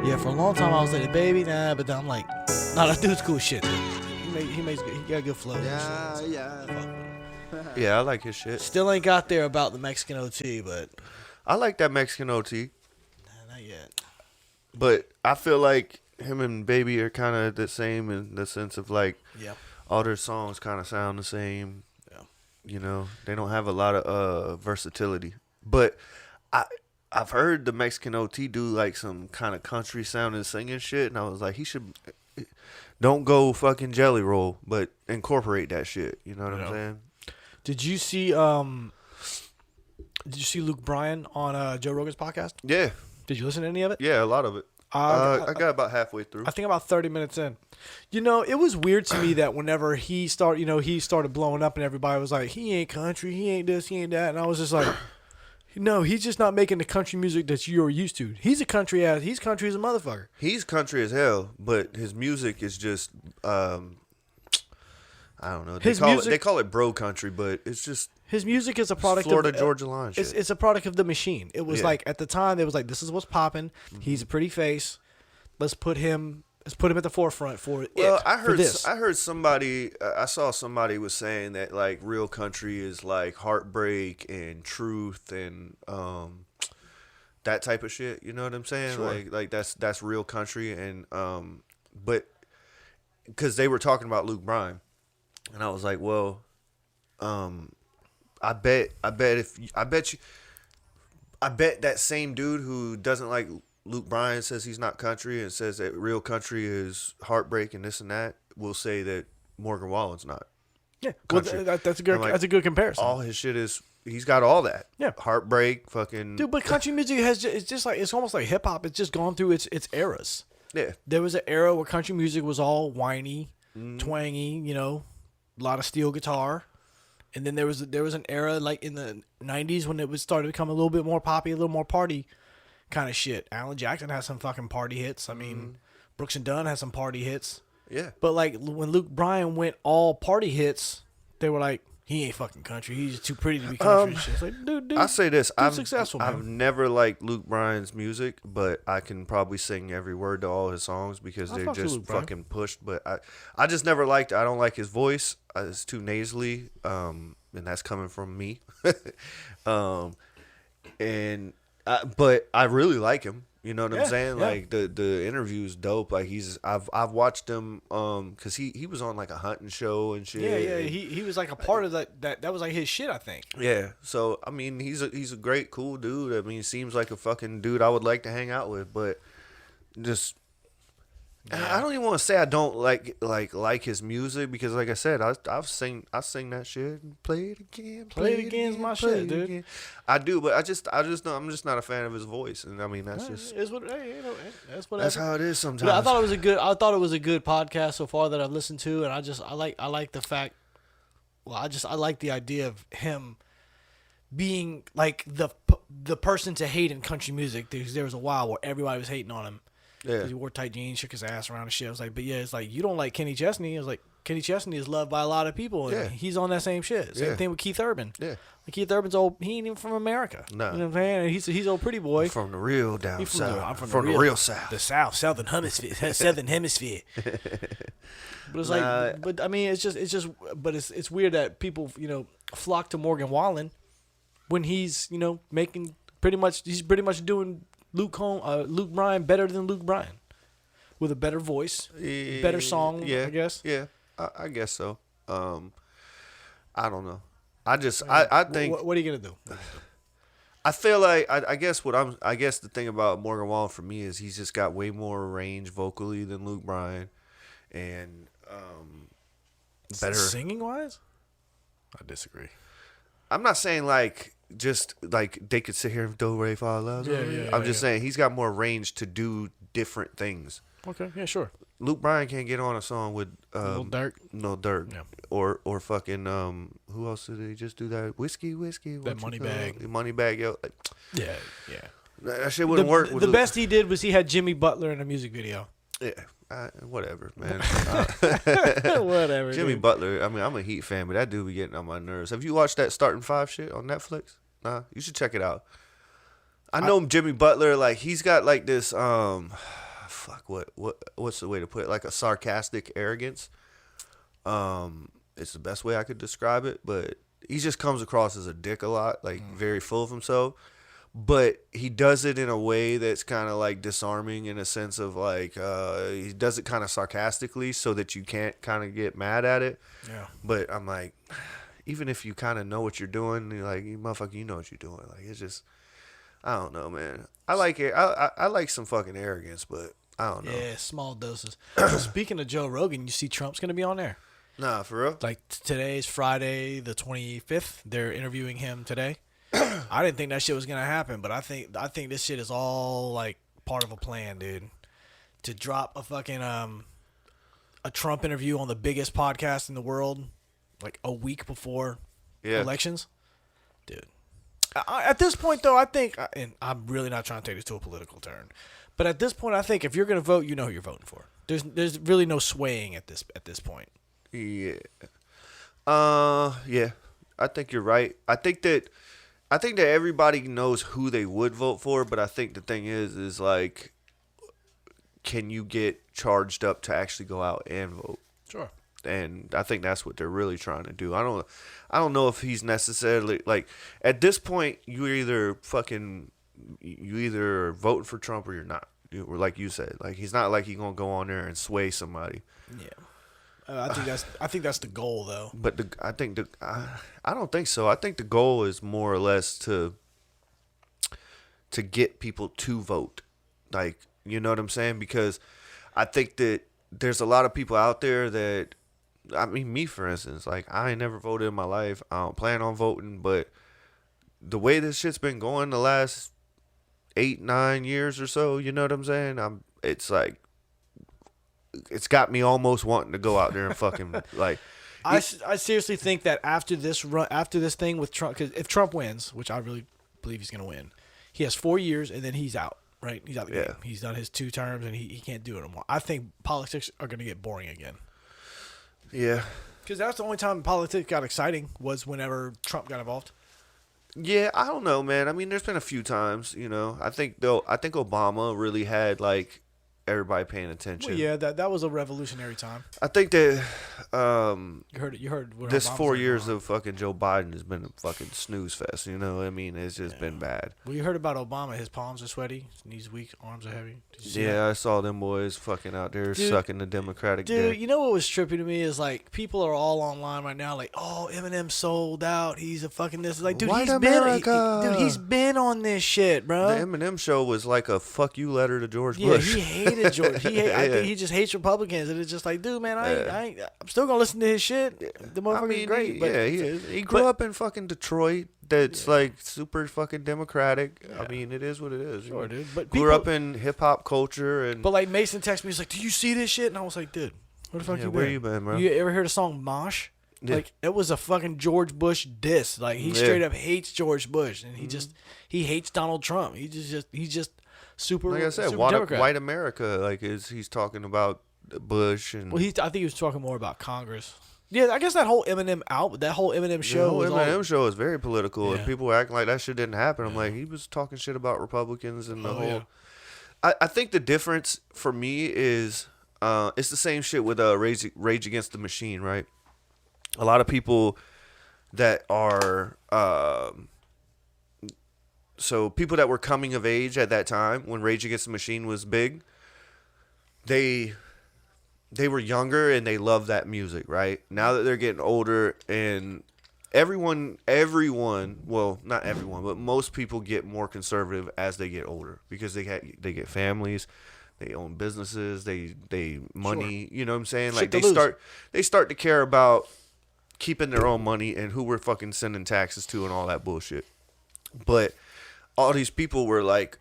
Yeah, for a long time I was like, baby, nah, but then I'm like, nah, that dude's cool shit. He got good flow. Yeah, I like his shit. Still ain't got there about the Mexican OT, but I like that Mexican OT. nah, not yet. But I feel like him and Baby are kind of the same in the sense of like, Yeah. all their songs kind of sound the same. Yeah. You know, they don't have a lot of versatility. But I've heard the Mexican OT do like some kind of country sounding singing shit, and I was like, he should don't go fucking Jelly Roll, but incorporate that shit. You know what I'm saying? Did you see Luke Bryan on Joe Rogan's podcast? Yeah. Did you listen to any of it? Yeah, a lot of it. I got about halfway through. I think about 30 minutes in. You know, it was weird to me that whenever he started blowing up and everybody was like, he ain't country, he ain't this, he ain't that. And I was just like, no, he's just not making the country music that you're used to. He's country as a motherfucker. He's country as hell, but his music is just, I don't know. They call it bro country, but it's just... His music is a product Florida, of Georgia line shit. It's a product of the machine. It was like, at the time, it was like, this is what's popping. Mm-hmm. He's a pretty face. Let's put him at the forefront for it. Well, I heard somebody, I saw somebody was saying that like real country is like Heartbreak and Truth and that type of shit. You know what I'm saying? Sure. Like that's real country. And but because they were talking about Luke Bryan, and I was like, well, I bet that same dude who doesn't like Luke Bryan says he's not country and says that real country is Heartbreak and this and that will say that Morgan Wallen's not. Yeah, country. Well, that's a good comparison. All his shit is he's got all that. Yeah, Heartbreak, fucking dude. But country music it's almost like hip hop. It's just gone through its eras. Yeah, there was an era where country music was all whiny, twangy. You know, a lot of steel guitar. And then there was an era like in the 90s when it was started to become a little bit more poppy, a little more party kind of shit. Alan Jackson has some fucking party hits. I mean, Brooks and Dunn has some party hits. Yeah. But like when Luke Bryan went all party hits, they were like, he ain't fucking country. He's too pretty to be country and shit. It's like, dude, I say this. I'm successful, man. I've never liked Luke Bryan's music, but I can probably sing every word to all his songs because they're just fucking pushed. But I just never liked. I don't like his voice. It's too nasally, and that's coming from me. But I really like him. You know what I'm saying? Yeah. Like the interview is dope. Like I've watched him because he was on like a hunting show and shit. Yeah. He was like a part of that was like his shit, I think. Yeah. So I mean he's a great, cool dude. I mean, he seems like a fucking dude I would like to hang out with, but just I don't even want to say I don't like his music because like I said, I sing that shit and play it again. Play it again is my shit, dude. Again. I do, but I just know I'm just not a fan of his voice, and I mean that's just that's how it is sometimes. But I thought it was a good podcast so far that I've listened to, and I like the fact. Well, I like the idea of him being like the person to hate in country music. There was a while where everybody was hating on him. Yeah, he wore tight jeans, shook his ass around and shit. I was like, but yeah, it's like you don't like Kenny Chesney. I was like, Kenny Chesney is loved by a lot of people, and he's on that same shit. Same thing with Keith Urban. Yeah, like Keith Urban's old. He ain't even from America. No, you know what I'm saying? And he's old pretty boy. I'm from the real down south. I'm from the real south. The southern hemisphere, southern hemisphere. But it's like, but I mean, it's weird that people flock to Morgan Wallen when he's making he's pretty much doing Luke Bryan better than Luke Bryan, with a better voice, better song. I guess. Yeah, I guess so. I don't know. I think. What are you gonna do? I feel like I guess the thing about Morgan Wallen for me is he's just got way more range vocally than Luke Bryan, and better singing wise. I disagree. I'm not saying like. Just like they could sit here and do Ray Fa Love. I'm just saying he's got more range to do different things. Okay, yeah, sure. Luke Bryan can't get on a song with Lil Durk. Yeah. Or fucking who else did he just do that? Whiskey. That money bag, yo. Like, yeah. That shit wouldn't work. The best he did was he had Jimmy Butler in a music video. Yeah. Whatever, man. Whatever. Jimmy Butler. I mean, I'm a Heat fan, but that dude be getting on my nerves. Have you watched that Starting Five shit on Netflix? Nah, you should check it out. I know Jimmy Butler. Like he's got like this. what's the way to put it? Like a sarcastic arrogance. It's the best way I could describe it, but he just comes across as a dick a lot, like very full of himself. But he does it in a way that's kind of like disarming, in a sense of like he does it kind of sarcastically so that you can't kind of get mad at it. Yeah. But I'm like, even if you kind of know what you're doing, you're like, you motherfucker, you know what you're doing. Like, it's just, I don't know, man. I like it. I like some fucking arrogance, but I don't know. Yeah, small doses. Speaking of Joe Rogan, you see Trump's going to be on there. Nah, for real? Like, today's Friday the 25th. They're interviewing him today. I didn't think that shit was going to happen, but I think this shit is all, like, part of a plan, dude. To drop a fucking a Trump interview on the biggest podcast in the world, like, a week before elections. Dude. At this point, though, I think, and I'm really not trying to take this to a political turn, but at this point, I think if you're going to vote, you know who you're voting for. There's really no swaying at this point. Yeah. Yeah. I think you're right. I think that everybody knows who they would vote for, but I think the thing is like, can you get charged up to actually go out and vote? Sure. And I think that's what they're really trying to do. I don't know if he's necessarily, like, at this point, you either voting for Trump or you're not. Or like you said, like, he's not like he's gonna go on there and sway somebody. Yeah. I think that's the goal, though. But I don't think so. I think the goal is more or less to get people to vote. Like, you know what I'm saying? Because I think that there's a lot of people out there that, I mean, me for instance, like, I ain't never voted in my life. I don't plan on voting, but the way this shit's been going the last 8-9 years or so, you know what I'm saying? It's like, it's got me almost wanting to go out there and fucking like. I seriously think that after this thing with Trump, because if Trump wins, which I really believe he's going to win, he has 4 years and then he's out. Right, he's out the game. He's done his 2 terms and he can't do it anymore. I think politics are going to get boring again. Yeah, because that's the only time politics got exciting was whenever Trump got involved. Yeah, I don't know, man. I mean, there's been a few times, you know. I think Obama really had like everybody paying attention. Well, yeah, that was a revolutionary time. I think that you heard what this Obama's 4 years of fucking Joe Biden has been a fucking snooze fest. You know what I mean? It's just been bad. Well, you heard about Obama. His palms are sweaty, his knees weak, arms are heavy. Did you see that? I saw them boys fucking out there sucking the Democratic dick. dick. You know what was trippy to me is like people are all online right now like, oh, Eminem sold out. He's a fucking this. It's like, dude, he's been on this shit, bro. The Eminem show was like a fuck you letter to George Bush. Yeah, he hated George. I think he just hates Republicans, and it's just like, dude, man, I'm still gonna listen to his shit. The motherfucker's great. He grew up in fucking Detroit. That's like super fucking democratic. Yeah. I mean, it is what it is. Sure, dude. But grew up in hip hop culture, and but like Mason texted me, he's like, "Do you see this shit?" And I was like, "Dude, where the fuck you been? Where you been, bro? You ever heard the song Mosh? Yeah. Like it was a fucking George Bush diss. Like he straight up hates George Bush, and he hates Donald Trump. He's just super. Like I said, white America. Like he's talking about Bush and. Well, I think he was talking more about Congress. Yeah, I guess that whole Eminem show. The Eminem show is very political, and people were acting like that shit didn't happen. I'm like, he was talking shit about Republicans and the whole. Yeah. I think the difference for me is it's the same shit with Rage Against the Machine, right? A lot of people that are so people that were coming of age at that time when Rage Against the Machine was big, they were younger and they loved that music, right? Now that they're getting older and everyone, well, not everyone, but most people get more conservative as they get older because they get families, they own businesses, they money, you know what I'm saying? Like they start to care about keeping their own money and who we're fucking sending taxes to and all that bullshit. But all these people were like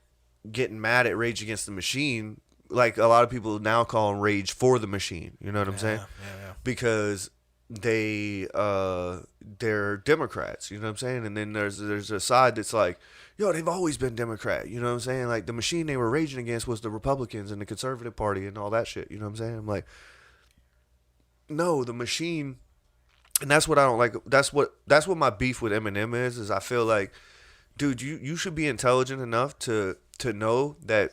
getting mad at Rage Against the Machine. Like a lot of people now call them Rage for the Machine. You know what I'm saying? Yeah. Because they're Democrats. You know what I'm saying? And then there's a side that's like, yo, they've always been Democrat. You know what I'm saying? Like the machine they were raging against was the Republicans and the Conservative Party and all that shit. You know what I'm saying? I'm like, no, the machine, and that's what I don't like. That's what my beef with Eminem is I feel like, dude, you should be intelligent enough to know that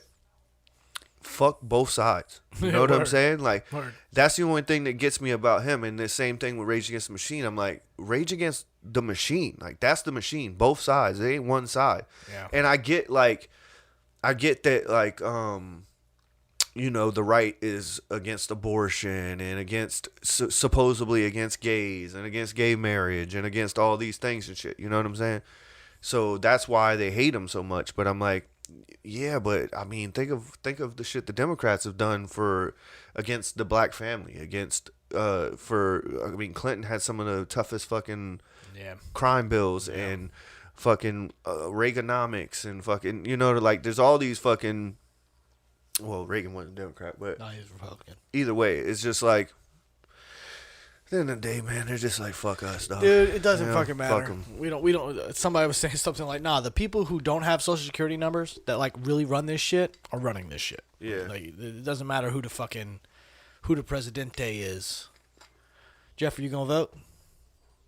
fuck both sides. You know what I'm saying? Like, Word. that's the only thing that gets me about him. And the same thing with Rage Against the Machine. I'm like, Rage Against the Machine. Like, that's the machine. Both sides. It ain't one side. Yeah. And I get that, like, you know, the right is against abortion and against, supposedly against gays and against gay marriage and against all these things and shit. You know what I'm saying? So that's why they hate him so much. But I'm like, yeah, but I mean, think of the shit the Democrats have done against the black family, Clinton had some of the toughest fucking crime bills and fucking Reaganomics and fucking, you know, like there's all these fucking, well, Reagan wasn't a Democrat, but No, he's Republican. Either way, it's just like, at the end of the day, man, they're just like, fuck us, dog. Dude, it doesn't You know, fucking matter. fuck 'em. We don't. Somebody was saying something like, "Nah, the people who don't have social security numbers that like really run this shit are running this shit." Yeah. Like it doesn't matter who the presidente is. Jeffrey, you gonna vote?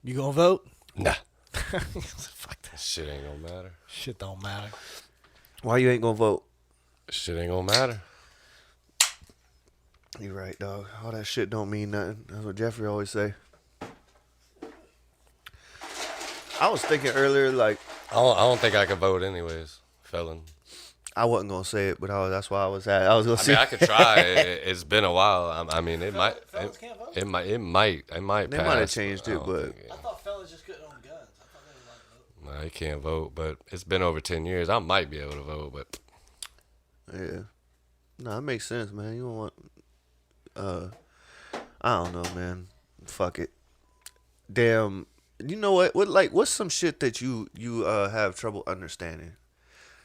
You gonna vote? Nah. Fuck that. Shit ain't gonna matter. Shit don't matter. Why you ain't gonna vote? Shit ain't gonna matter. You right, dog. All that shit don't mean nothing. That's what Jeffrey always say. I was thinking earlier, like, I don't think I can vote anyways, felon. I wasn't gonna say it, but that's why I was gonna I say. mean, I could try. It's been a while. I mean, Fellas can't vote? it might They might have pass, changed I it, don't but think I thought fellas just couldn't own guns. I thought they were allowed to vote. no, he can't vote. But it's been over 10 years. I might be able to vote, but yeah, no, it makes sense, man. You don't want. I don't know, man. Fuck it. Damn. You know what? What's some shit that you have trouble understanding?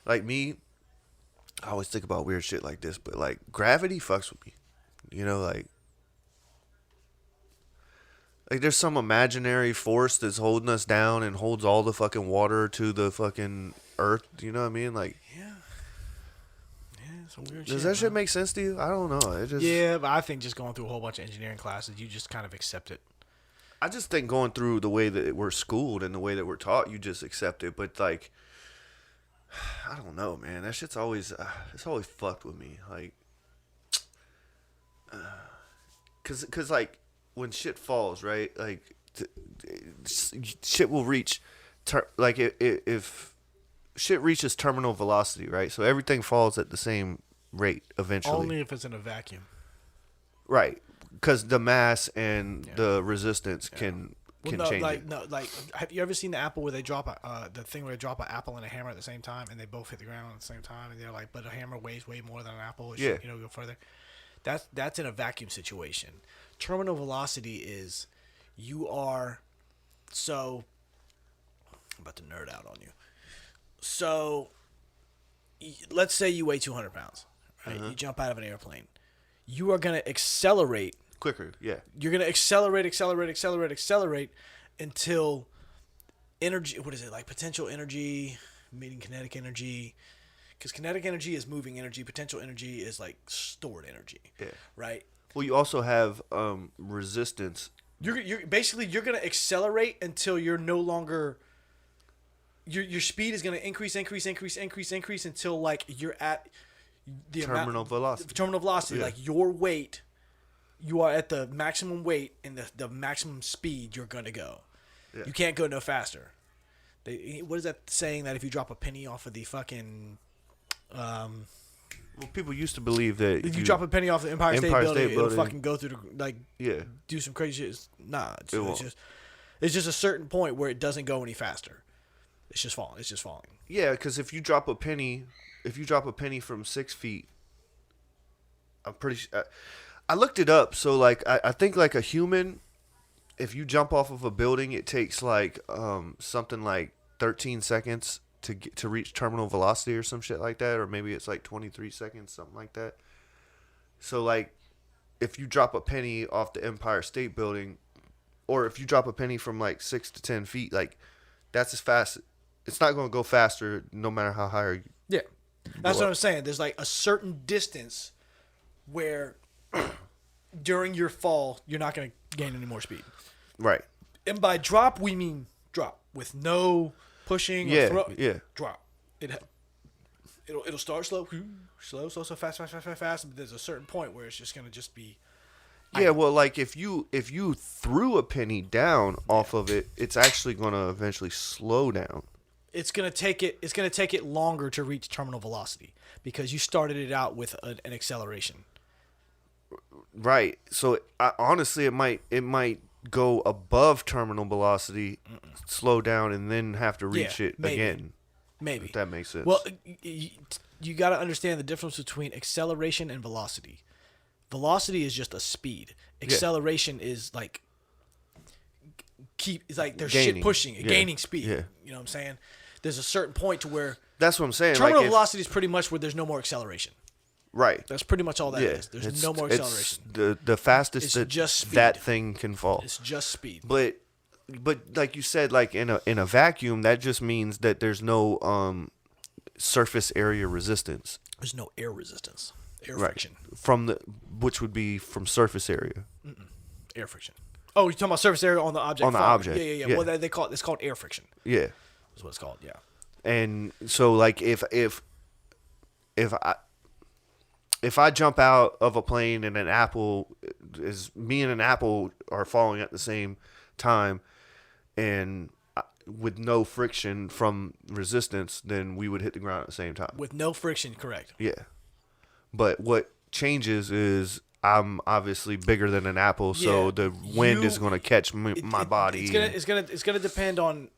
Like me, I always think about weird shit like this, but like gravity fucks with me. You know, like there's some imaginary force that's holding us down and holds all the fucking water to the fucking earth. You know what I mean? Like, Yeah, some weird shit. does that shit make sense to you? I don't know. It just Yeah, but I think just going through a whole bunch of engineering classes, you just kind of accept it. I just think going through the way that we're schooled and the way that we're taught, you just accept it. But like, I don't know, man. That shit's always it's always fucked with me. Like, cause like when shit falls, right? Like, shit will reach, like if shit reaches terminal velocity, right? So everything falls at the same rate eventually. Only if it's in a vacuum. Right. Because the mass and the resistance can change it. Like, have you ever seen the apple where they drop the thing where they drop an apple and a hammer at the same time, and they both hit the ground at the same time, and they're like, but a hammer weighs way more than an apple. It should, go further. That's in a vacuum situation. Terminal velocity is you are so. I'm about to nerd out on you. So, let's say you weigh 200 pounds, right? You jump out of an airplane. You are going to accelerate Quicker, yeah. You're going to accelerate until energy, what is it, like potential energy meeting kinetic energy? Because kinetic energy is moving energy. Potential energy is like stored energy. Yeah. Right? Well, you also have resistance. You're basically, you're going to accelerate until you're no longer, your speed is going to increase until like you're at the Terminal velocity. Terminal velocity, Yeah. like your weight, you are at the maximum weight and the maximum speed you're gonna go. Yeah. You can't go no faster. What is that saying that if you drop a penny off of the fucking Well, people used to believe that if you drop a penny off the Empire State Building, it'll fucking go through do some crazy shit. Nah, it's just a certain point where it doesn't go any faster. It's just falling. Yeah, because if you drop a penny from 6 feet, I'm pretty sure. I looked it up. So like, I think like a human, if you jump off of a building, it takes like something like 13 seconds to reach terminal velocity or some shit like that, or maybe it's like 23 seconds, something like that. So like, if you drop a penny off the Empire State Building, or if you drop a penny from like 6 to 10 feet, like that's as fast. It's not going to go faster no matter how high you. Yeah. That's what I'm saying. There's like a certain distance where during your fall, you're not going to gain any more speed. Right. And by drop, we mean drop with no pushing or Yeah. drop. it'll start slow, so fast. But there's a certain point where it's just gonna just be. Yeah, well, like if you threw a penny down off of it, it's actually gonna eventually slow down. It's gonna take it longer to reach terminal velocity because you started it out with an acceleration. Right. So honestly, it might go above terminal velocity, slow down, and then have to reach it maybe. again. Maybe If that makes sense. Well, you got to understand the difference between acceleration and velocity. Velocity is just a speed. Acceleration is like there's Gaining. shit pushing, gaining speed. Yeah. You know what I'm saying? There's a certain point to where that's what I'm saying. terminal like velocity is pretty much where there's no more acceleration. Right. That's pretty much all that is. There's no more acceleration. The fastest It's that just speed. that thing can fall. It's just speed. But like you said, like in a vacuum, that just means that there's no surface area resistance. There's no air resistance. Air Right. friction. Which would be from surface area. Air friction. Oh, you're talking about surface area on the object. On the falling. object, Yeah. yeah. Well, it's called air friction. Yeah. Is what it's called. Yeah. And so like if I jump out of a plane and me and an apple are falling at the same time, and with no friction from resistance, then we would hit the ground at the same time. With no friction, correct. Yeah. But what changes is I'm obviously bigger than an apple, so Yeah, the wind is going to catch my body. It's gonna depend on.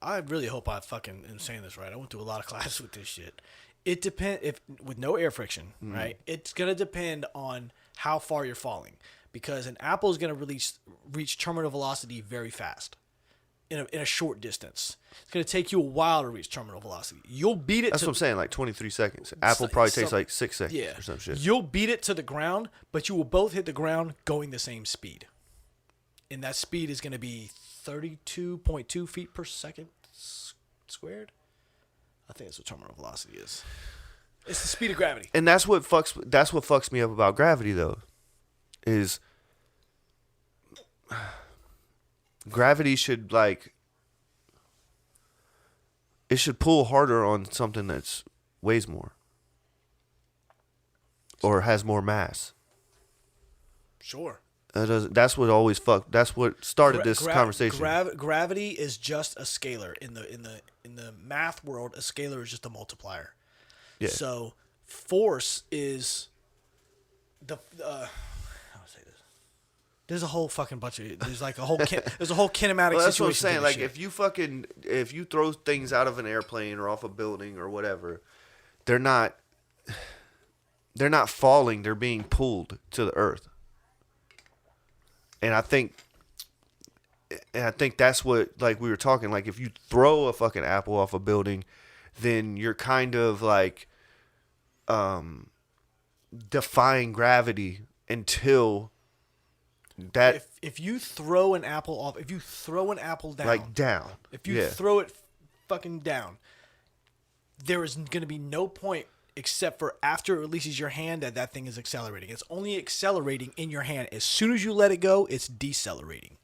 I really hope I fucking am saying this right. I went through a lot of classes with this shit. It depends with no air friction, right? It's gonna depend on how far you're falling, because an apple is gonna reach terminal velocity very fast, in a short distance. It's gonna take you a while to reach terminal velocity. You'll beat it. That's what I'm saying, like 23 seconds. Apple probably takes like 6 seconds or some shit. You'll beat it to the ground, but you will both hit the ground going the same speed, and that speed is gonna be 32.2 feet per second squared. I think that's what terminal velocity is. It's the speed of gravity. And that's what fucks me up about gravity though. Is gravity should it should pull harder on something that's weighs more or has more mass. Sure. That's what started this conversation. Gravity is just a scalar in the math world. A scalar is just a multiplier. Yeah. So force is how do I say this? There's a whole fucking bunch of there's a whole kinematic Well, that's what I'm situation. saying. to Like this if you throw things out of an airplane or off a building or whatever, they're not falling. They're being pulled to the earth. And I think that's what, like we were talking, like if you throw a fucking apple off a building, then you're kind of like defying gravity until that if you throw an apple off, if you throw an apple down, like down. if you throw it fucking down, there is going to be no point except for after it releases your hand that thing is accelerating. It's only accelerating in your hand. As soon as you let it go, it's decelerating.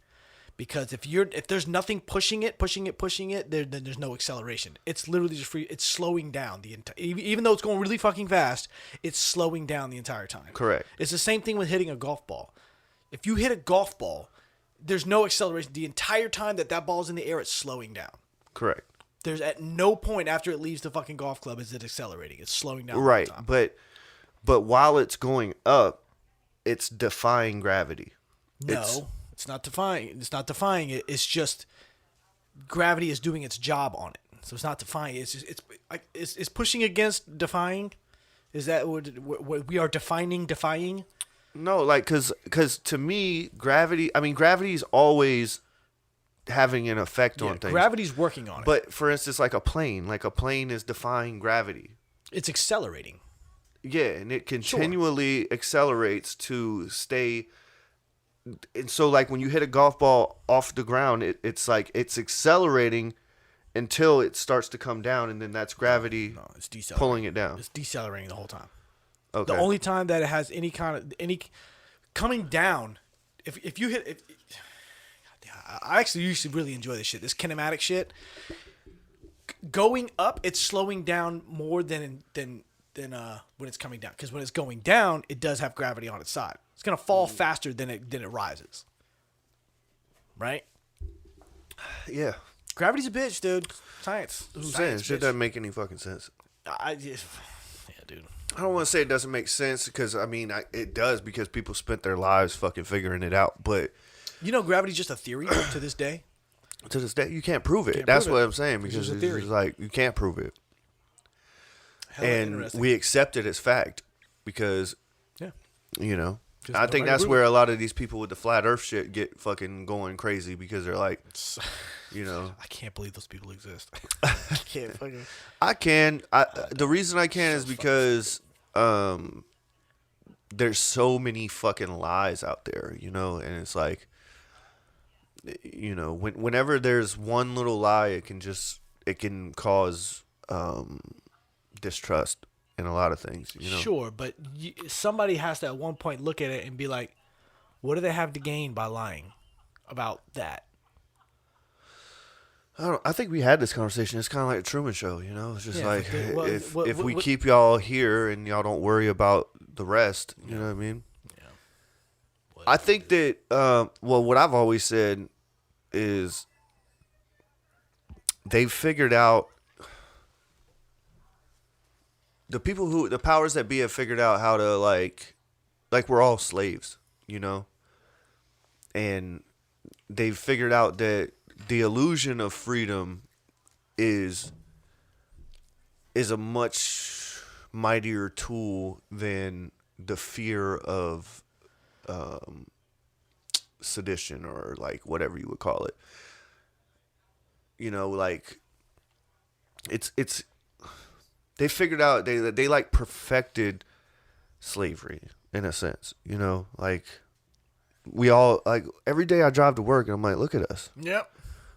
Because if there's nothing pushing it, then there's no acceleration. It's literally just free. It's slowing down the entire. Even though it's going really fucking fast, it's slowing down the entire time. Correct. It's the same thing with hitting a golf ball. If you hit a golf ball, there's no acceleration. The entire time that ball's in the air, it's slowing down. Correct. There's at no point after it leaves the fucking golf club is it accelerating. It's slowing down. Right. The whole time. But while it's going up, it's defying gravity. No, it's not defying. It's not defying it. It's just gravity is doing its job on it. So it's not defying. It's just it's pushing against defying. Is that what we are defining? Defying? No, like because to me, gravity. I mean, gravity is always having an effect on things. Gravity's working on it. But for instance, like a plane is defying gravity. It's accelerating. Yeah, and it continually accelerates to stay. And so, like when you hit a golf ball off the ground, it's like it's accelerating until it starts to come down, and then that's gravity It's decelerating. pulling it down. It's decelerating the whole time. Okay. The only time that it has any kind of coming down, if you hit. I actually used to really enjoy this shit. This kinematic shit. going up, it's slowing down more than when it's coming down. Because when it's going down, it does have gravity on its side. It's gonna fall faster than it rises. Right? Yeah. Gravity's a bitch, dude. Science. I'm saying shit doesn't make any fucking sense. Yeah, dude. I don't want to say it doesn't make sense because I mean it does because people spent their lives fucking figuring it out. But you know, gravity's just a theory to this day. To this day, you can't prove it. Can't That's prove what it. I'm saying because it's just like you can't prove it, Hella and interesting. we accept it as fact because Yeah. you know. Just I think nobody that's prove where a lot of these people with the flat Earth shit get fucking going crazy because they're like, you know, I can't believe those people exist. I can't fucking. I can. The reason I can is because there's so many fucking lies out there, you know, and it's like, you know, whenever there's one little lie, it can cause distrust in a lot of things, you know. Sure, but somebody has to at one point look at it and be like, what do they have to gain by lying about that? I think we had this conversation. It's kind of like a Truman Show, you know. It's just Yeah, like but if we keep y'all here and y'all don't worry about the rest, you know what I mean? Yeah. I think that well, what I've always said is they've figured out the powers that be have figured out how to like we're all slaves, you know, and they've figured out that the illusion of freedom is a much mightier tool than the fear of sedition or like whatever you would call it. You know, like it's they figured out they like perfected slavery in a sense, you know, like we all like every day I drive to work and I'm like, look at us. Yep.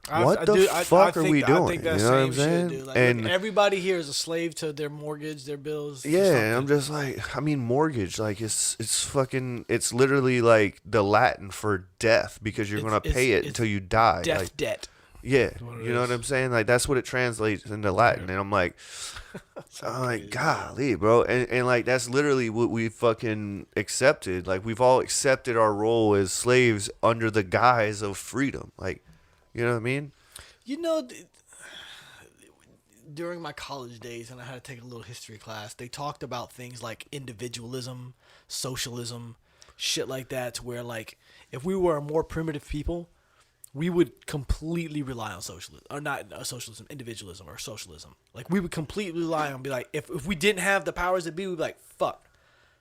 What the fuck are we doing? I think that You know what I'm same saying? shit, dude. Like, And- look, everybody here is a slave to their mortgage, their bills. Yeah, and I'm just like, I mean, mortgage, like it's fucking, it's literally like the Latin for death because you're gonna pay it until you die. death Like, debt. yeah, what it you know is. what I'm saying? Like that's what it translates into Latin, and I'm like, golly, bro, and like that's literally what we fucking accepted. Like we've all accepted our role as slaves under the guise of freedom. Like, you know what I mean? You know, during my college days, and I had to take a little history class, they talked about things like individualism, socialism, shit like that, to where, like, if we were a more primitive people, we would completely rely on socialism, or not socialism, individualism, or socialism. Like, we would completely rely on, be like, if we didn't have the powers that be, we'd be like, fuck,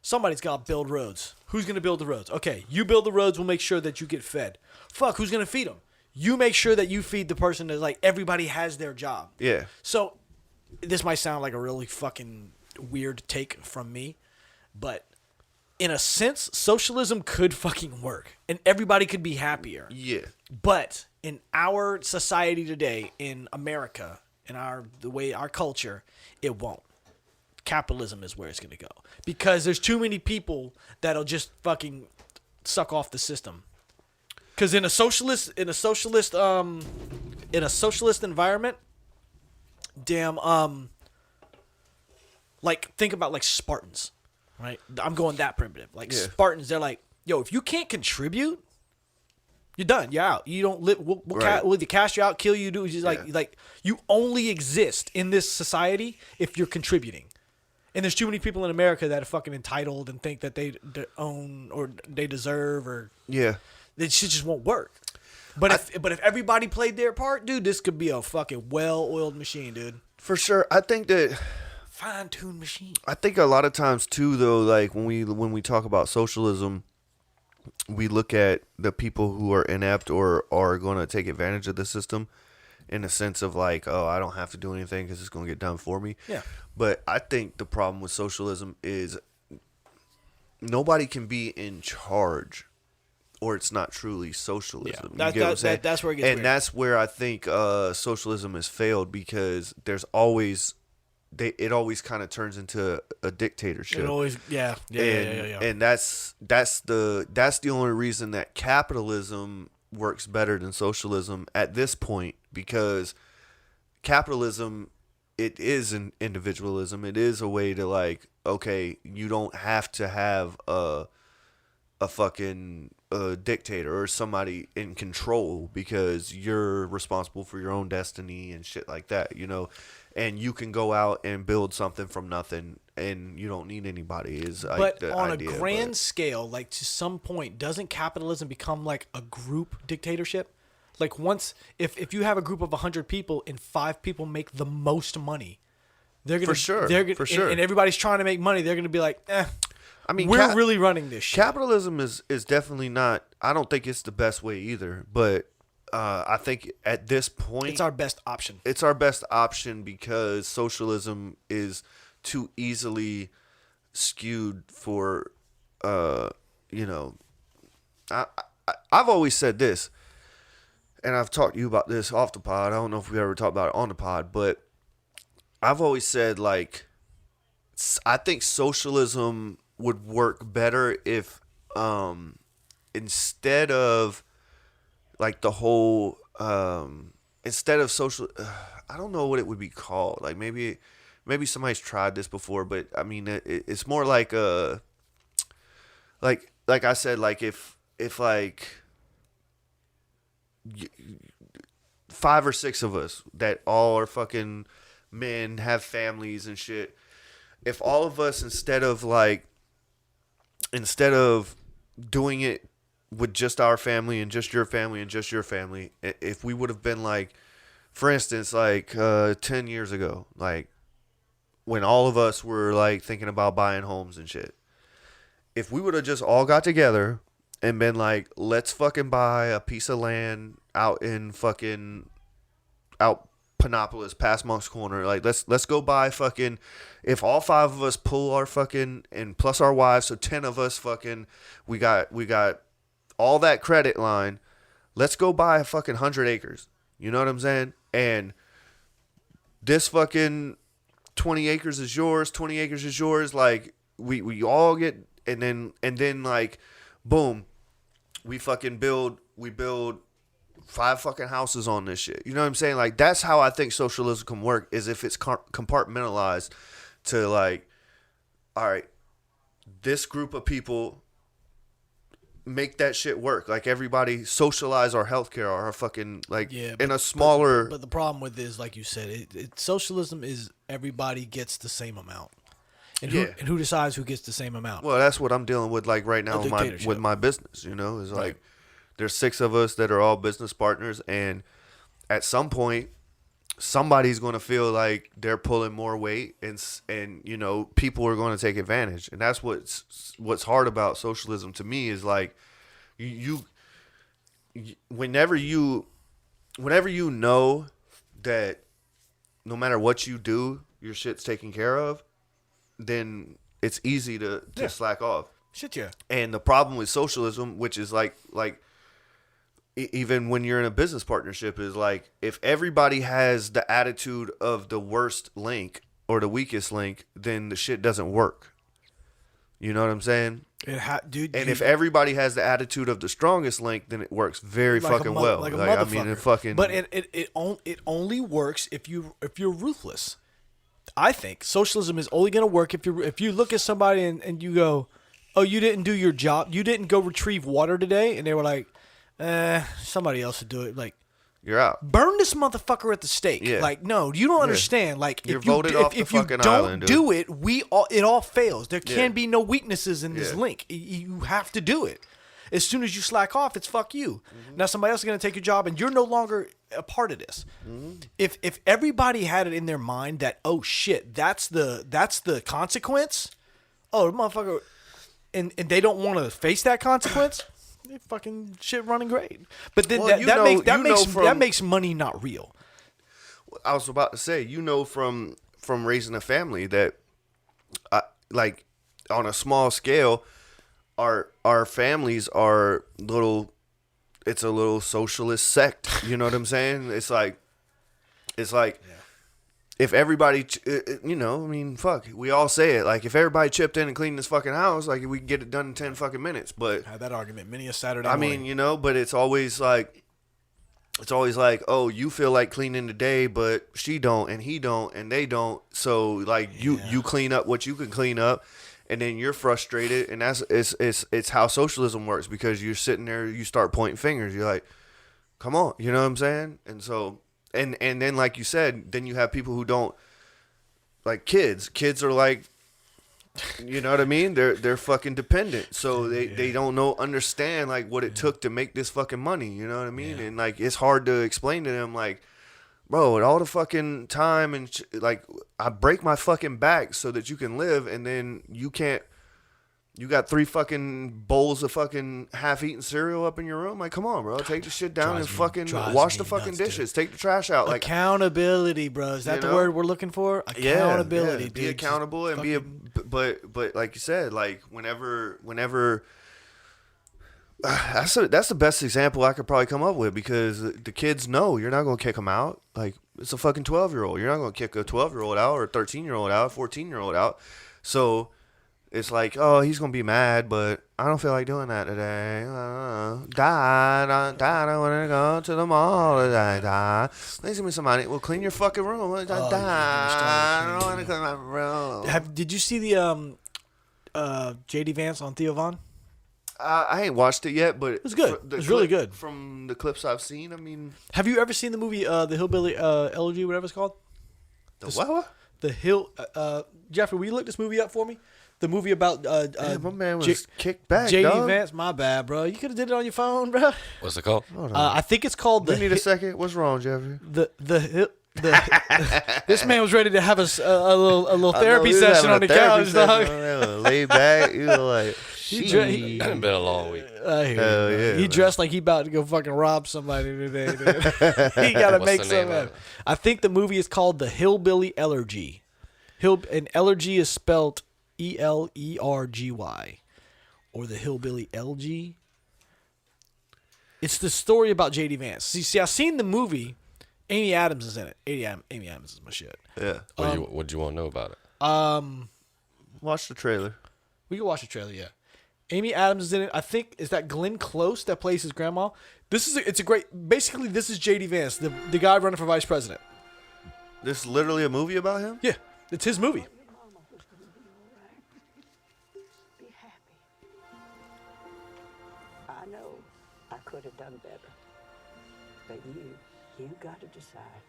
somebody's got to build roads. Who's going to build the roads? Okay, you build the roads, we'll make sure that you get fed. Fuck, who's going to feed them? You make sure that you feed the person that, like, everybody has their job. Yeah. So, this might sound like a really fucking weird take from me, but in a sense, socialism could fucking work, and everybody could be happier. Yeah. But in our society today, in America, in the way our culture, it won't. Capitalism is where it's gonna go because there's too many people that'll just fucking suck off the system. Because in a socialist environment, like think about like Spartans, right? I'm going that primitive. Like Spartans, they're like, yo, if you can't contribute, you're done. You're out. You don't live. We'll either cast you out, kill you. Do just like you only exist in this society if you're contributing. And there's too many people in America that are fucking entitled and think that they own or they deserve or It shit just won't work. But if everybody played their part, dude, this could be a fucking well-oiled machine, dude. For sure. I think that fine-tuned machine. I think a lot of times too, though, like when we talk about socialism, we look at the people who are inept or are going to take advantage of the system in a sense of like, oh, I don't have to do anything because it's going to get done for me. Yeah. But I think the problem with socialism is nobody can be in charge, or it's not truly socialism. Yeah, you get what I'm saying? That's where it gets and weird. that's where I think socialism has failed because there's always it always kind of turns into a dictatorship. It always, yeah. And that's the only reason that capitalism works better than socialism at this point, because capitalism, it is an individualism. It is a way to like, okay, you don't have to have a fucking dictator or somebody in control because you're responsible for your own destiny and shit like that, you know. And you can go out and build something from nothing, and you don't need anybody. Is like but the on idea, a grand scale, like to some point, doesn't capitalism become like a group dictatorship? Like once, if you have a group of 100 people and 5 people make the most money, they're gonna For sure, they're gonna, for sure. and everybody's trying to make money. They're gonna be like, I mean, we're really running this shit. Capitalism is definitely not. I don't think it's the best way either. But I think at this point, It's our best option. It's our best option because socialism is too easily skewed for, you know. I've always said this, and I've talked to you about this off the pod. I don't know if we ever talked about it on the pod, but I've always said, like, I think socialism would work better if instead of like the whole instead of social I don't know what it would be called, like maybe somebody's tried this before, but I mean it's more like like I said, like if like 5 or 6 of us that all are fucking men, have families and shit, if all of us instead of doing it with just our family and just your family and just your family, if we would have been like, for instance, like 10 years ago, like when all of us were like thinking about buying homes and shit, if we would have just all got together and been like, let's fucking buy a piece of land out in fucking out Panopolis past Monk's Corner, like let's go buy fucking, if all 5 of us pull our fucking, and plus our wives, so 10 of us fucking, we got all that credit line, let's go buy a fucking 100 acres, you know what I'm saying? And this fucking 20 acres is yours, 20 acres is yours, like we all get, and then like boom, we build 5 fucking houses on this shit. You know what I'm saying? Like, that's how I think socialism can work, is if it's compartmentalized to like, all right, this group of people make that shit work. Like, everybody socialize our healthcare, our fucking, like, in a smaller... But the problem with it is, like you said, socialism is everybody gets the same amount. And who decides who gets the same amount? Well, that's what I'm dealing with, like, right now with my business, you know? Is like... Right. There's 6 of us that are all business partners, and at some point, somebody's going to feel like they're pulling more weight, and you know, people are going to take advantage, and that's what's hard about socialism to me, is like you whenever you know that no matter what you do, your shit's taken care of, then it's easy to slack off. Shit, yeah. And the problem with socialism, which is like even when you're in a business partnership, is like, if everybody has the attitude of the worst link or the weakest link, then the shit doesn't work. You know what I'm saying? Dude. And if everybody has the attitude of the strongest link, then it works very fucking well. Like a like, motherfucker. I mean, it fucking. But it only works if you're ruthless. I think socialism is only going to work if you look at somebody and you go, oh, you didn't do your job. You didn't go retrieve water today, and they were like, somebody else would do it. Like, you're out. Burn this motherfucker at the stake. Yeah. Like, no, you don't understand. Like, you're voted off the fucking island, dude. If you don't do it, it all fails. There can be no weaknesses in this link. You have to do it. As soon as you slack off, it's fuck you. Mm-hmm. Now somebody else is going to take your job, and you're no longer a part of this. Mm-hmm. If everybody had it in their mind that, oh shit, that's the consequence. Oh, motherfucker, and they don't want to face that consequence. They fucking shit running great. But then that makes money not real. I was about to say, you know, from raising a family that, like, on a small scale, our families are it's a little socialist sect. You know what I'm saying? It's like if everybody, you know, I mean, fuck, we all say it. Like, if everybody chipped in and cleaned this fucking house, like, we could get it done in 10 fucking minutes. But had that argument many a Saturday morning. I mean, you know, but it's always like, it's always like, oh, you feel like cleaning today, but she don't, and he don't, and they don't. So like you clean up what you can clean up, and then you're frustrated, and it's how socialism works, because you're sitting there, you start pointing fingers. You're like, come on, you know what I'm saying? And so and then like you said, then you have people who don't, like kids. Kids are like, you know what I mean? They're fucking dependent, so they don't understand like what it took to make this fucking money. You know what I mean? And like it's hard to explain to them, like, bro, with all the fucking time and like I break my fucking back so that you can live, and then you can't. You got 3 fucking bowls of fucking half-eaten cereal up in your room. Like, come on, bro, take the shit down and fucking wash the fucking dishes. Take the trash out. Like accountability, bro. Is that the word we're looking for? Accountability. Yeah. Be accountable and be a. But like you said, like whenever that's the best example I could probably come up with, because the kids know you're not gonna kick them out. Like it's a fucking 12-year-old. You're not gonna kick a 12-year-old out or a 13-year-old out, 14-year-old out. So it's like, oh, he's gonna be mad, but I don't feel like doing that today. Dad, I want to go to the mall today. Dad, please give me some money. Well, clean your fucking room. Dad, I don't want to clean my room. Did you see the JD Vance on Theo Von? I ain't watched it yet, but it was good. It was really good. From the clips I've seen, I mean, have you ever seen the movie The Hillbilly Elegy, whatever it's called? What? The Hill. Jeffrey, will you look this movie up for me? The movie about my man was kicked back. JD Vance, my bad, bro. You could have did it on your phone, bro. What's it called? I think it's called You need a second. What's wrong, Jeffrey? This man was ready to have a little therapy session on the couch, dog. Lay back, you were like, It's been a long week. He dressed like he about to go fucking rob somebody today. He gotta make something. I think the movie is called The Hillbilly Elegy. And elegy is spelled ELERGY, or The Hillbilly Elegy. It's the story about JD Vance. See, I've seen the movie. Amy Adams is in it. Amy Adams is my shit. Yeah. What do you want to know about it? Watch the trailer. We can watch the trailer. Yeah. Amy Adams is in it. I think, is that Glenn Close that plays his grandma? It's a great. Basically, this is JD Vance, the guy running for vice president. This is literally a movie about him? Yeah, it's his movie. I know I could have done better, but you got to decide.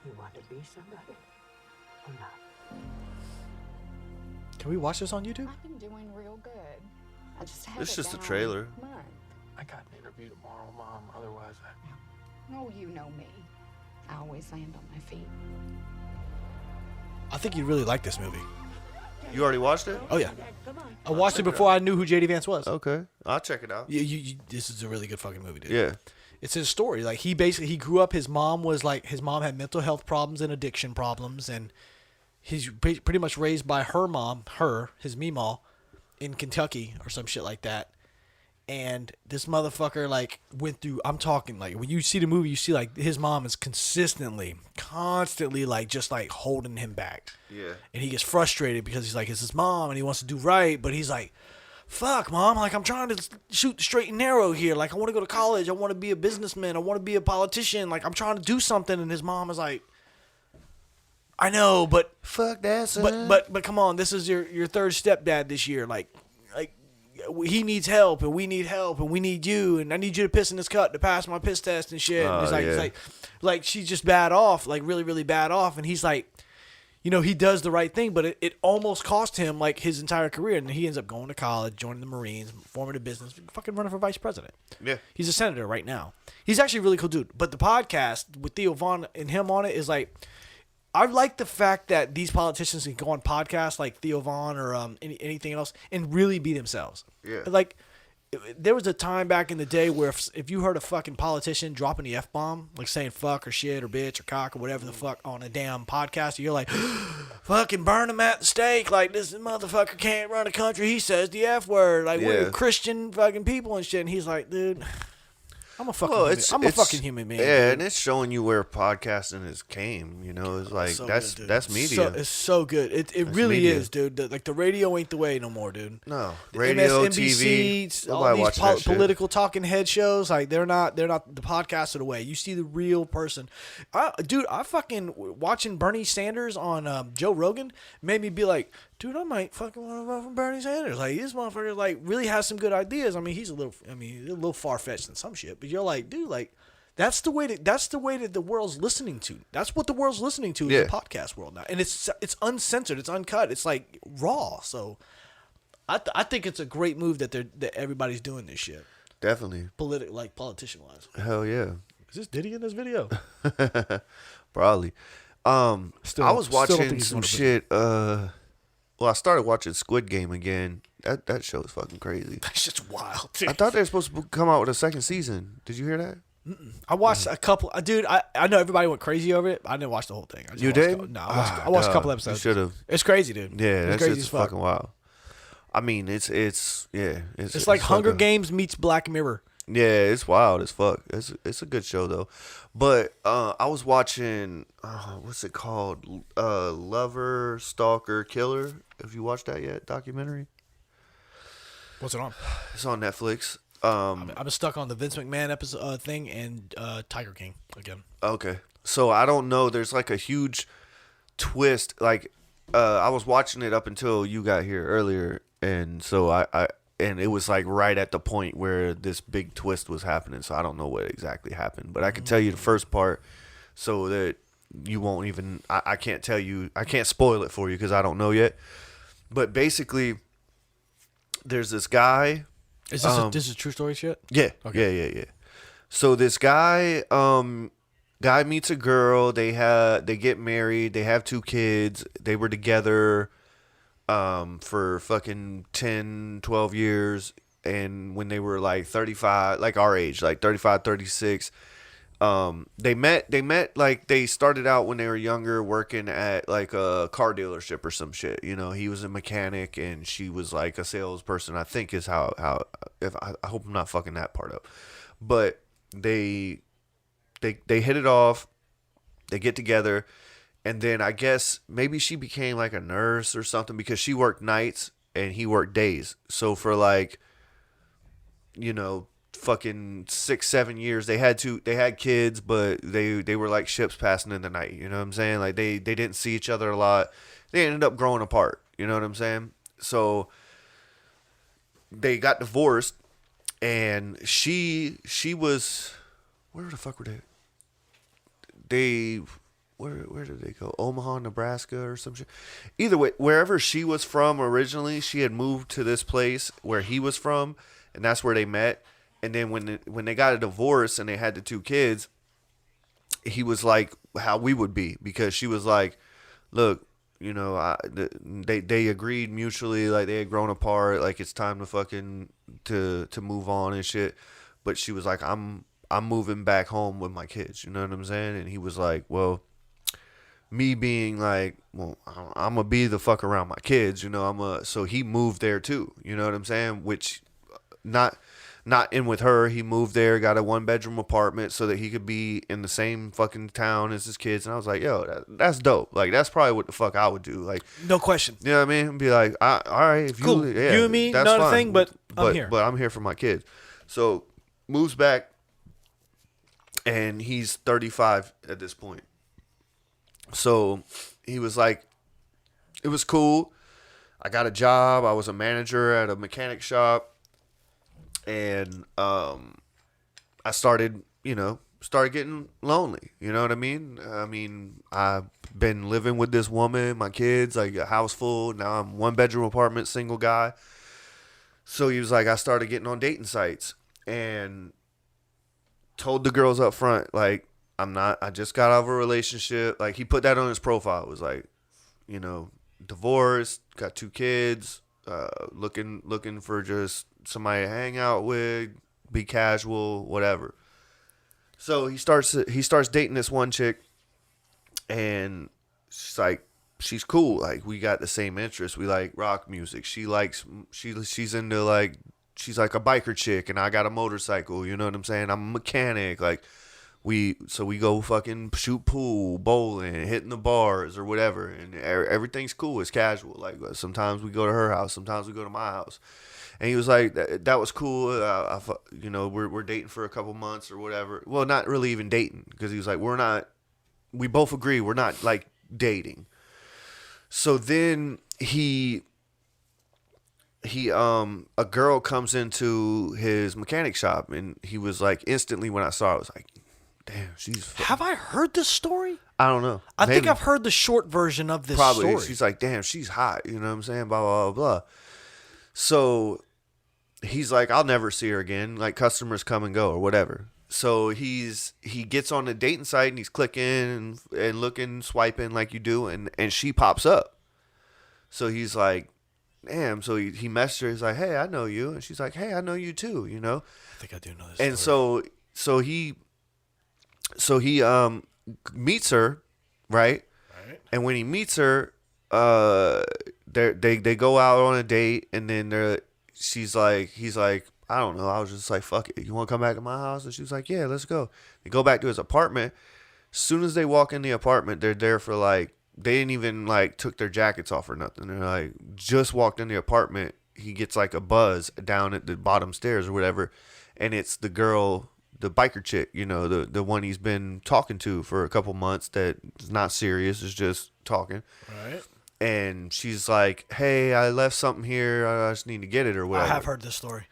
You want to be somebody or not? Can we watch this on YouTube? I've been doing real good. I just had It's just a down trailer. month. I got an interview tomorrow, Mom. Otherwise, Oh, you know me. I always land on my feet. I think you really like this movie. You already watched it? Oh yeah, I watched it before I knew who JD Vance was. Okay, I'll check it out. This is a really good fucking movie, dude. Yeah. It's his story. Like he grew up. His mom had mental health problems and addiction problems, and he's pretty much raised by her mom, his meemaw, in Kentucky or some shit like that. And this motherfucker like went through. I'm talking like when you see the movie, you see like his mom is constantly like just like holding him back. Yeah. And he gets frustrated because he's like, it's his mom, and he wants to do right, but he's like, fuck, Mom, like I'm trying to shoot straight and narrow here. Like I want to go to college. I want to be a businessman. I want to be a politician. Like I'm trying to do something. And his mom is like, I know, but fuck that, son. But come on, this is your third stepdad this year. Like he needs help, and we need help, and we need you, and I need you to piss in this cup to pass my piss test and shit. And it's like she's just bad off, like really, really bad off. And he's like, you know, he does the right thing, but it almost cost him like his entire career. And he ends up going to college, joining the Marines, forming a business, fucking running for vice president. Yeah. He's a senator right now. He's actually a really cool dude. But the podcast with Theo Von and him on it is like, I like the fact that these politicians can go on podcasts like Theo Von or anything else and really be themselves. Yeah. Like, there was a time back in the day where if you heard a fucking politician dropping the F-bomb, like saying fuck or shit or bitch or cock or whatever the fuck on a damn podcast, you're like, fucking burn him at the stake. Like, this motherfucker can't run a country. He says the F word. Like, we're Christian fucking people and shit. And he's like, dude. I'm a fucking Well, human. I'm a fucking human being. Yeah, dude. and it's showing you where podcasting has came. You know, it's like So that's good, dude. that's media. It's so good. It really media. is, dude. The radio ain't the way no more, dude. No, The radio, MSNBC, TV. all Nobody these watching that shit. political talking head shows, like they're not the podcasts are the way. You see the real person. I fucking watching Bernie Sanders on Joe Rogan made me be like, dude, I might fucking want to vote for Bernie Sanders. Like this motherfucker, like really has some good ideas. I mean, he's a little far fetched in some shit, but you're like, dude, like. That's the way that the world's listening to. That's what the world's listening to is the podcast world now, and it's uncensored, it's uncut, it's like raw. So, I think it's a great move that everybody's doing this shit. Definitely. Politician wise. Hell yeah. Is this Diddy in this video? Probably. I was still don't think watching he's some 100%. shit. Well, I started watching Squid Game again. That show is fucking crazy. That shit's wild. I thought they were supposed to come out with a second season. Did you hear that? I watched a couple. Dude, I know everybody went crazy over it. I didn't watch the whole thing. I just You watched did? No, I watched a couple episodes. You should have. It's crazy, dude. Yeah, it's that crazy shit's as fuck. fucking wild. I mean, it's like Hunger fucking- Games meets Black Mirror. Yeah, it's wild as fuck. It's a good show though. But I was watching what's it called? Lover, Stalker, Killer. Have you watched that yet? Documentary. What's it on? It's on Netflix. I'm stuck on the Vince McMahon episode thing and Tiger King again. Okay. So I don't know. There's like a huge twist. Like I was watching it up until you got here earlier, and so and it was like right at the point where this big twist was happening. So I don't know what exactly happened, but I can tell you the first part, so that you won't even. I can't tell you. I can't spoil it for you because I don't know yet. But basically, there's this guy. Is this this is true story shit? Yeah. Okay. Yeah. So this guy meets a girl, they get married, they have 2 kids. They were together for fucking 10, 12 years, and when they were like 35, like our age, like 35, 36, they met like they started out when they were younger working at like a car dealership or some shit. You know, he was a mechanic and she was like a salesperson, I think is how if I hope I'm not fucking that part up. But they hit it off, they get together, and then I guess maybe she became like a nurse or something because she worked nights and he worked days. So for like, you know, fucking 6-7 years they had kids, but they were like ships passing in the night, you know what I'm saying? Like they didn't see each other a lot. They ended up growing apart, you know what I'm saying? So they got divorced, and she was, where the fuck were they where did they go? Omaha, Nebraska or some shit. Either way, wherever she was from originally, she had moved to this place where he was from, and that's where they met. And then when they got a divorce and they had the 2 kids, he was like how we would be, because she was like, look, you know, they agreed mutually, like they had grown apart, like it's time to fucking to move on and shit. But she was like, I'm moving back home with my kids, you know what I'm saying? And he was like, well, me being like, well, I'm gonna be the fuck around my kids, you know, so he moved there too, you know what I'm saying? Which not in with her. He moved there, got a 1-bedroom apartment so that he could be in the same fucking town as his kids. And I was like, yo, that's dope. Like, that's probably what the fuck I would do. Like, No question. you know what I mean? Be like, all right, if Cool. yeah, You and me, that's not a fine. thing, but I'm here. But I'm here for my kids. So moves back, and he's 35 at this point. So he was like, it was cool. I got a job. I was a manager at a mechanic shop. And I started getting lonely. You know what I mean? I mean, I've been living with this woman, my kids, like a house full. Now I'm 1-bedroom apartment, single guy. So he was like, I started getting on dating sites and told the girls up front, like, I just got out of a relationship. Like, he put that on his profile. It was like, you know, divorced, got 2 kids, looking for just somebody to hang out with, be casual, whatever. So he starts dating this one chick, and she's cool. Like, we got the same interests. We like rock music. She's into like she's like a biker chick, and I got a motorcycle. You know what I'm saying? I'm a mechanic. Like, we go fucking shoot pool, bowling, hitting the bars or whatever, and everything's cool. It's casual. Like, sometimes we go to her house, sometimes we go to my house. And he was like, that was cool. You know, we're dating for a couple months or whatever. Well, not really even dating, because he was like, we both agree we're not like dating. So then a girl comes into his mechanic shop, and he was like, instantly when I saw it, I was like, damn, she's. Have I heard this story? I don't know. I think I've heard the short version of this probably. story. She's like, damn, she's hot. You know what I'm saying? Blah, blah, blah, blah. So he's like, I'll never see her again. Like, customers come and go or whatever. So he gets on the dating site, and he's clicking and looking, swiping like you do, and she pops up. So he's like, damn. So he messaged her. He's like, hey, I know you. And she's like, hey, I know you too, you know? I think I do know this and story. so he meets her, right? And when he meets her, they go out on a date, and then he's like, I don't know. I was just like, fuck it. You want to come back to my house? And she was like, yeah, let's go. They go back to his apartment. As soon as they walk in the apartment, they're there for like, they didn't even like took their jackets off or nothing. They're like, just walked in the apartment. He gets like a buzz down at the bottom stairs or whatever. And it's the girl, the biker chick, you know, the one he's been talking to for a couple months that is not serious, is just talking. Right. And she's like, hey, I left something here. I just need to get it or whatever. I have heard this story.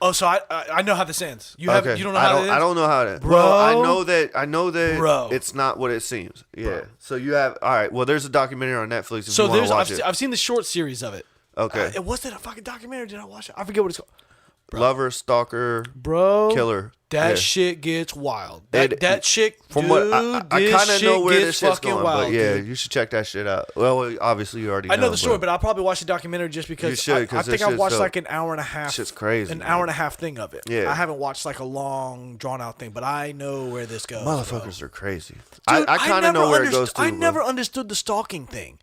Oh, so I know how this ends. You don't know how it ends? I don't know how to. Bro. Well, I know that Bro. it's not what it seems. Yeah. Bro. So you have, all right. Well, there's a documentary on Netflix if So you want to watch it. I've seen the short series of it. Okay. Was it a fucking documentary? Did I watch it? I forget what it's called. Lover, stalker, Bro. killer. That Yeah. shit gets wild. That chick, From dude, what I kind of know where this shit's fucking going, wild, but yeah, dude. you should check that shit out. Well, obviously you already know. I know the story, but I'll probably watch the documentary just because You should, 'cause I this think I shit's watched dope. like an hour and a half. Shit's crazy, An man. hour and a half thing of it. Yeah. I haven't watched like a long, drawn out thing, but I know where this goes. motherfuckers are crazy. Dude, I kind of know where it goes to. I bro. never understood the stalking thing.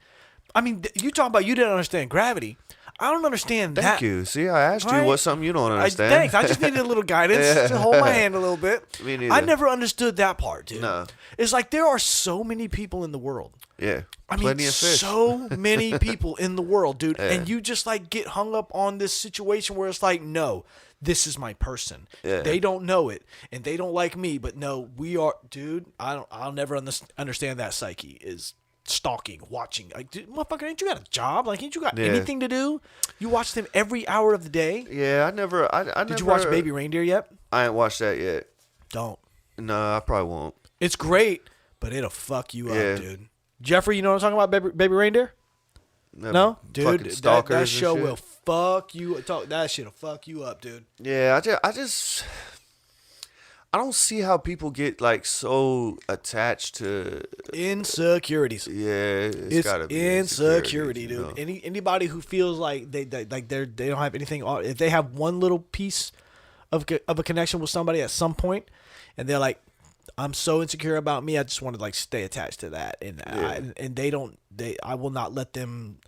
I mean, you talking about you didn't understand gravity. I don't understand that. Thank you. See, I asked you Right? what's something you don't understand. Thanks. I just needed a little guidance to hold my hand a little bit. Me neither. I never understood that part, dude. No. It's like there are so many people in the world. Yeah. I mean, Plenty of fish. so many people in the world, dude. Yeah. And you just like get hung up on this situation where it's like, no, this is my person. Yeah. They don't know it, and they don't like me, but no, we are, dude. I'll never understand that psyche is stalking, watching. Like, dude, motherfucker, ain't you got a job? Like, ain't you got Yeah. anything to do? You watch them every hour of the day. Yeah, I never. Did you watch Baby Reindeer yet? I ain't watched that yet. Don't. No, I probably won't. It's great, but it'll fuck you Yeah. up, dude. Jeffrey, you know what I'm talking about? Baby Reindeer? No, Fucking dude, stalkers that and show shit. will fuck you. That shit'll fuck you up, dude. Yeah, I don't see how people get like so attached to. Insecurities. Yeah, It's gotta be insecurity, insecurities, dude. you know? Anybody who feels like they don't have anything, if they have one little piece of a connection with somebody at some point, and they're like, I'm so insecure about me, I just want to like stay attached to that, and I will not let them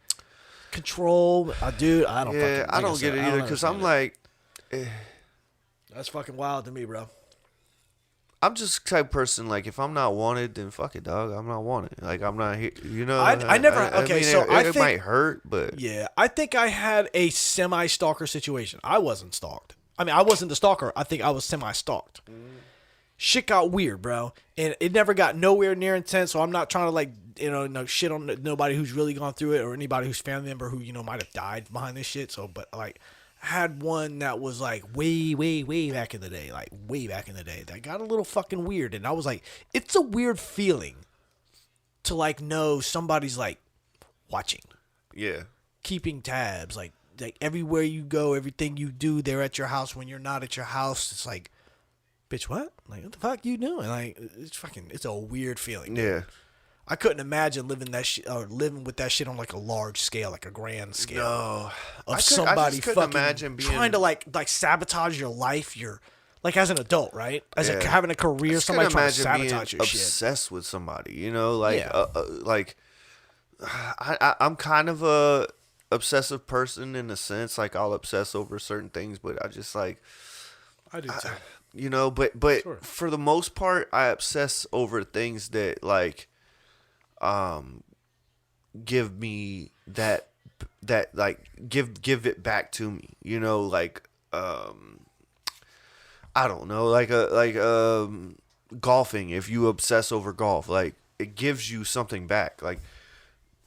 control. Dude, I don't. Yeah, fucking, I don't get it either because I'm like, that's fucking wild to me, bro. I'm just the type of person like if I'm not wanted, then fuck it, dog. I'm not wanted. Like I'm not here. You know. I never. Okay, mean, so it think might hurt, but yeah, I think I had a semi-stalker situation. I wasn't stalked. I mean, I wasn't the stalker. I think I was semi-stalked. Shit got weird, bro, and it never got nowhere near intense. So I'm not trying to like no shit on nobody who's really gone through it or anybody who's family member who might have died behind this shit. So, but like. I had one that was like way back in the day, that got a little fucking weird. And I was like, it's a weird feeling to like know somebody's like watching, yeah, keeping tabs, like everywhere you go, everything you do, they're at your house when you're not at your house. It's like, bitch, what? Like, what the fuck you doing? Like, it's a weird feeling. yeah. I couldn't imagine living with that shit on like a large scale, like a grand scale. No, Of I somebody just couldn't fucking imagine being, trying to like sabotage your life. You're like as an adult, right? Having a I career, just somebody couldn't trying to imagine sabotage being your shit. obsessed with somebody. You know, like Yeah. I'm kind of a. obsessive person in a sense. Like I'll obsess over certain things, but I just like, I do too. you know, but Sure. for the most part, I obsess over things that like, give me that like give it back to me. You know, like I don't know, golfing. If you obsess over golf, like it gives you something back. Like,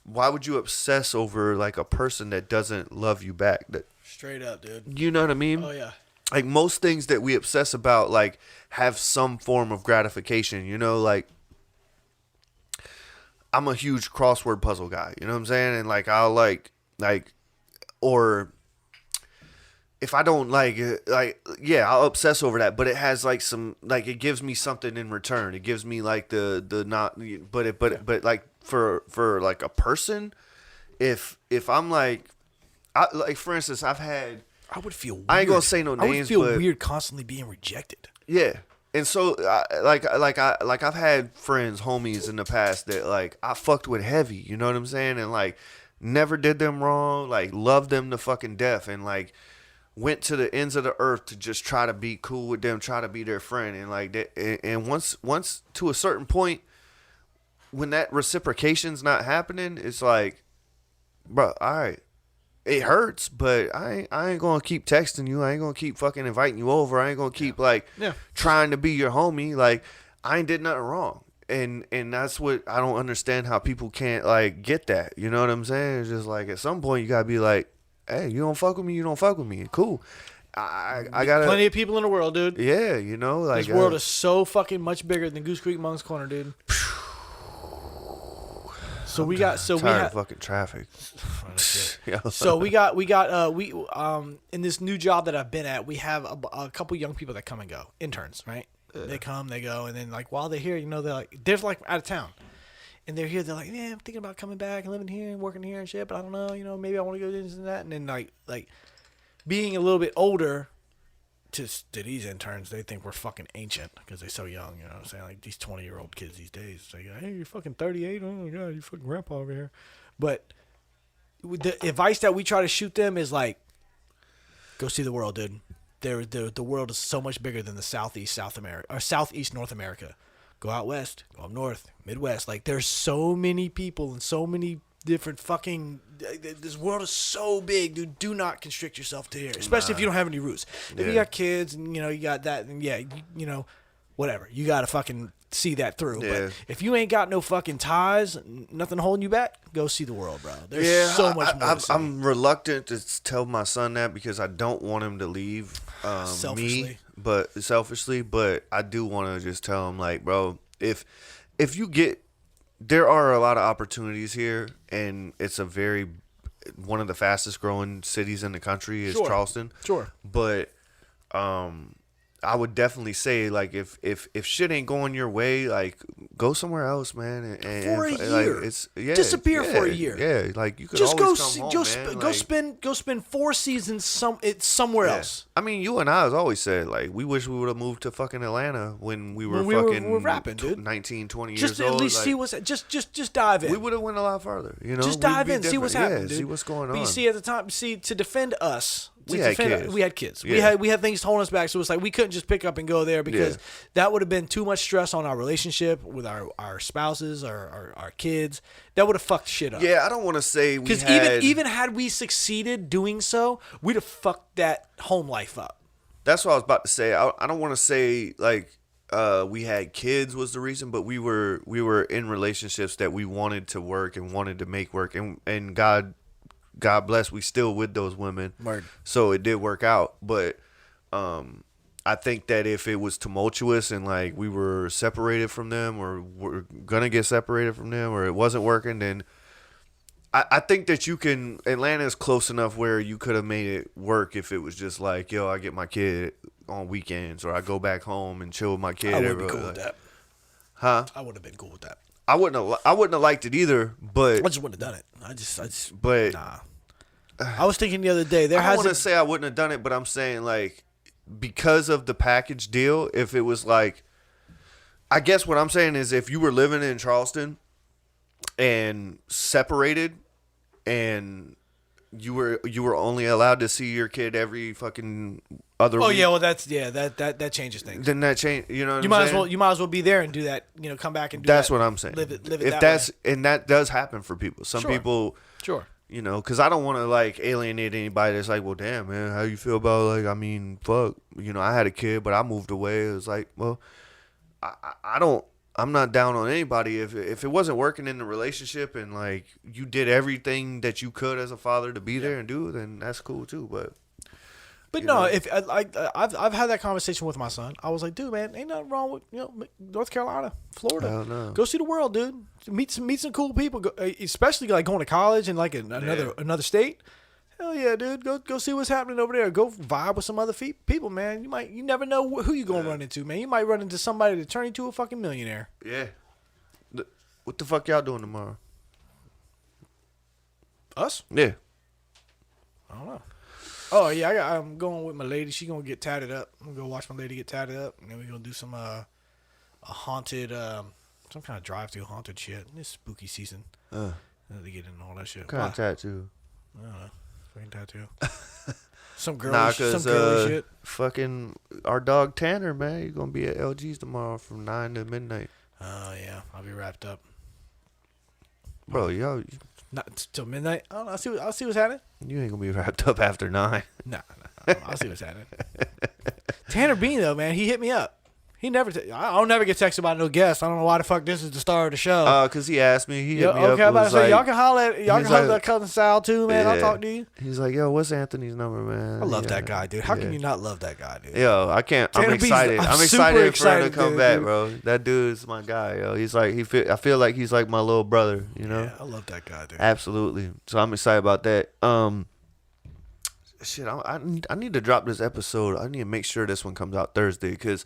why would you obsess over like a person that doesn't love you back? That, Straight up, dude. you know what I mean? Oh yeah. Like most things that we obsess about, like have some form of gratification. You know, like I'm a huge crossword puzzle guy. You know what I'm saying? And like I'll or if I don't yeah, I'll obsess over that, but it has like some, like it gives me something in return. It gives me like the not, but like for like a person, if I'm like for instance, I would feel weird. I ain't gonna say no I would names, feel but weird constantly being rejected. yeah. And so I've had friends, homies in the past that like I fucked with heavy, you know what I'm saying? And like never did them wrong, like loved them to fucking death, and like went to the ends of the earth to just try to be cool with them, try to be their friend, and like that. And once to a certain point, when that reciprocation's not happening, it's like, bro, all right, it hurts, but I ain't gonna keep texting you. I ain't gonna keep fucking inviting you over. I ain't gonna keep trying to be your homie. Like I ain't did nothing wrong. And that's what I don't understand, how people can't like get that. You know what I'm saying? It's just like at some point you gotta be like, hey, you don't fuck with me, you don't fuck with me. Cool. I got plenty of people in the world, dude. Yeah, you know, like this world is so fucking much bigger than Goose Creek Monk's Corner, dude. So we got tired of fucking traffic. So we in this new job that I've been at, we have a couple young people that come and go, interns, right? They come, they go, and then like while they're here, you know, they're like out of town, and they're here. They're like, yeah, I'm thinking about coming back and living here and working here and shit, but I don't know, you know, maybe I want to go do this and that. And then like being a little bit older, to these interns, they think we're fucking ancient because they're so young. You know what I'm saying? Like these 20-year-old kids these days, it's like, hey, you're fucking 38. Oh my god, you fucking grandpa over here. But the advice that we try to shoot them is like, go see the world, dude. The world is so much bigger than the southeast North America. Go out west, go up north, Midwest. Like there's so many people and so many different fucking. This world is so big, dude. Do not constrict yourself to here, especially if you don't have any roots. If you got kids and you know you got that, then yeah, you know, whatever. You gotta fucking see that through. Yeah. But if you ain't got no fucking ties, nothing holding you back, go see the world, bro. There's so much more to see. I'm reluctant to tell my son that because I don't want him to leave Selfishly. Selfishly, but I do want to just tell him like, bro, if you get, there are a lot of opportunities here, and it's one of the fastest growing cities in the country is Charleston. Sure. But I would definitely say like if shit ain't going your way, like go somewhere else, man. And for a year, like, disappear for a year. Yeah, like you could just always go come home, man. Go spend 4 seasons somewhere else. I mean, you and I has always said like we wish we would have moved to fucking Atlanta when we were we're rapping, dude. 19, 20 Just years old. At least like, see what's just dive in. We would have went a lot farther, you know. Just dive in, see what's happening, yeah, dude. see what's going on. But you see, at the time, to defend us. We had kids. Yeah. We had things holding us back, so it's like we couldn't just pick up and go there because that would have been too much stress on our relationship with our spouses, our kids. That would have fucked shit up. Yeah, I don't want to say we because even had we succeeded doing so, we'd have fucked that home life up. That's what I was about to say. I don't want to say like we had kids was the reason, but we were in relationships that we wanted to work and wanted to make work, and God bless, we still with those women. Word. So it did work out. But I think that if it was tumultuous and like we were separated from them or we're going to get separated from them or it wasn't working, then I think that Atlanta is close enough where you could have made it work if it was just like, yo, I get my kid on weekends or I go back home and chill with my kid. I would be cool with that. Huh? I would have been cool with that. I wouldn't have liked it either, but I just wouldn't have done it. I just but nah. I was thinking the other day. I don't want to say I wouldn't have done it, but I'm saying like because of the package deal, if it was like, I guess what I'm saying is if you were living in Charleston and separated and you were only allowed to see your kid every fucking other Oh week. yeah, well that changes things. Then that change. You know what You I'm might saying? as well be there and do that. Come back and do That's that. what I'm saying. Live it if that that's way. and that does happen for people. Some Sure. people, Sure. because I don't want to like alienate anybody that's like, well, damn, man, how you feel about like, I mean, fuck, I had a kid, but I moved away. It was like, well, I'm not down on anybody. If it wasn't working in the relationship and like you did everything that you could as a father to be there and do, then that's cool too. But no, if I've had that conversation with my son. I was like, dude, man, ain't nothing wrong with North Carolina, Florida. Hell no. Go see the world, dude. Meet some cool people, especially like going to college in like another state. Hell yeah, dude. Go see what's happening over there. Go vibe with some other people, man. You never know who you gonna run into, man. You might run into somebody that turn into a fucking millionaire. yeah, what the fuck y'all doing tomorrow? Us? Yeah. I don't know. Oh yeah, I'm going with my lady. She gonna get tatted up. I'm gonna go watch my lady get tatted up, and then we're gonna do some a haunted some kind of drive-through haunted shit. It's spooky season. To get into all that shit. What kind of tattoo? I don't know. Fucking tattoo. Some girly, Nah, some girly shit. fucking our dog Tanner, man, you're gonna be at LG's tomorrow from 9 to midnight. Oh yeah, I'll be wrapped up. Bro, yo, Not till midnight. I don't know. I'll see what's happening. you ain't gonna be wrapped up after 9. Nah. I'll see what's happening. Tanner Bean though, man, he hit me up. He never. I'll never get texted by no guest. I don't know why the fuck this is the star of the show. Cause he asked me. He hit Yeah, me up. okay, I'm about to was say like, y'all can holler at like- cousin Sal too, man. I'll Yeah. talk to you. He's like, yo, what's Anthony's number, man? I love Yeah. that guy, dude. How can Yeah. you not love that guy, dude? Yo, I can't. Tanner I'm B's- excited. I'm I'm super excited for him excited, to come dude. back, bro. That dude's my guy, yo. He's like I feel like he's like my little brother, you know. Yeah, I love that guy, dude. Absolutely. So I'm excited about that. Shit, I need to drop this episode. I need to make sure this one comes out Thursday because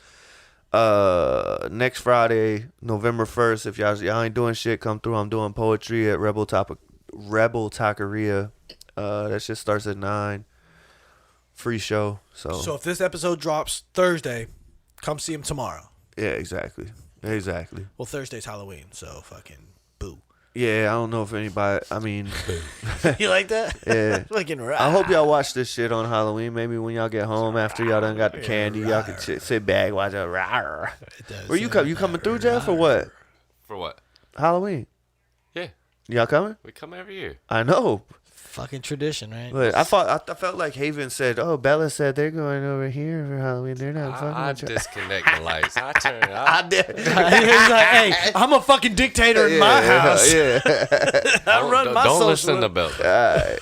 next Friday, November 1st, if y'all ain't doing shit, come through. I'm doing poetry at Rebel Taqueria. That shit starts at 9. Free show. So if this episode drops Thursday, come see him tomorrow. Yeah, exactly. Well, Thursday's Halloween, so fucking boo. Yeah, I don't know if anybody. I mean, You like that? Yeah. Fucking right. I hope y'all watch this shit on Halloween. Maybe when y'all get home after y'all done got the candy, y'all can sit back, watch it. Where you come? You coming through, Jeff, or what? For what? Halloween. Yeah, Y'all coming? we come every year. I know. Fucking tradition, right? But I felt like Haven said, "Oh, Bella said they're going over here for Halloween. They're not fucking." I with you." disconnect the lights. I turn it I off. did. He's like, hey, I'm a fucking dictator in my house. Yeah. I run my Don't social. listen to Bella. Alright.